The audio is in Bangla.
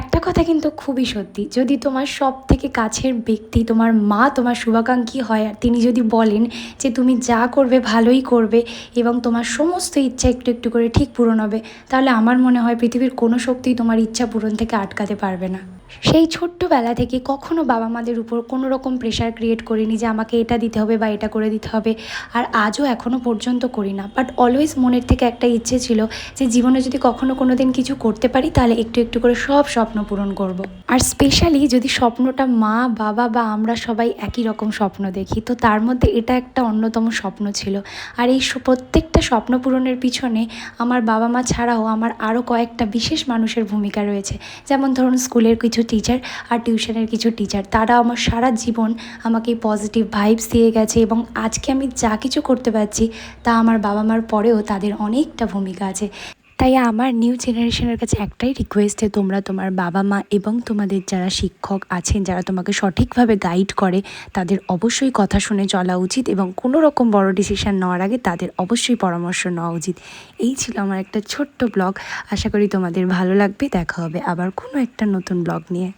একটা কথা কিন্তু খুবই সত্যি, যদি তোমার সব থেকে কাছের ব্যক্তি তোমার মা তোমার শুভাকাঙ্ক্ষী হয় আর তিনি যদি বলেন যে তুমি যা করবে ভালোই করবে এবং তোমার সমস্ত ইচ্ছা একটু একটু করে ঠিক পূরণ হবে, তাহলে আমার মনে হয় পৃথিবীর কোনো শক্তিই তোমার ইচ্ছা পূরণ থেকে আটকাতে পারবে না। সেই ছোট্টবেলা থেকে কখনো বাবা মাদের উপর কোনো রকম প্রেশার ক্রিয়েট করিনি যে আমাকে এটা দিতে হবে বা এটা করে দিতে হবে, আর আজও এখনও পর্যন্ত করি না। বাট অলওয়েজ মনের থেকে একটা ইচ্ছে ছিল যে জীবনে যদি কখনো কোনো দিন কিছু করতে পারি তাহলে একটু একটু করে সব স্বপ্ন পূরণ করব। আর স্পেশালি যদি স্বপ্নটা মা বাবা বা আমরা সবাই একই রকম স্বপ্ন দেখি, তো তার মধ্যে এটা একটা অন্যতম স্বপ্ন ছিল। আর এই প্রত্যেকটা স্বপ্ন পূরণের পিছনে আমার বাবা মা ছাড়াও আমার আরও কয়েকটা বিশেষ মানুষের ভূমিকা রয়েছে। যেমন ধরুন স্কুলের কিছু টিচার আর টিউশনের কিছু টিচার, তারা আমার সারা জীবন আমাকে পজিটিভ ভাইবস দিয়ে গেছে এবং আজকে আমি যা কিছু করতে পারছি তা আমার বাবা মার পরেও তাদের অনেকটা ভূমিকা আছে। তাই আমার নিউ জেনারেশনের কাছে একটাই রিকোয়েস্ট, যে তোমরা তোমার বাবা মা এবং তোমাদের যারা শিক্ষক আছেন, যারা তোমাকে সঠিকভাবে গাইড করে, তাদের অবশ্যই কথা শুনে চলা উচিত এবং কোনো রকম বড় ডিসিশন নেওয়ার আগে তাদের অবশ্যই পরামর্শ নেওয়া উচিত। এই ছিল আমার একটা ছোট্ট ব্লগ, আশা করি তোমাদের ভালো লাগবে। দেখা হবে আবার কোনো একটা নতুন ব্লগ নিয়ে।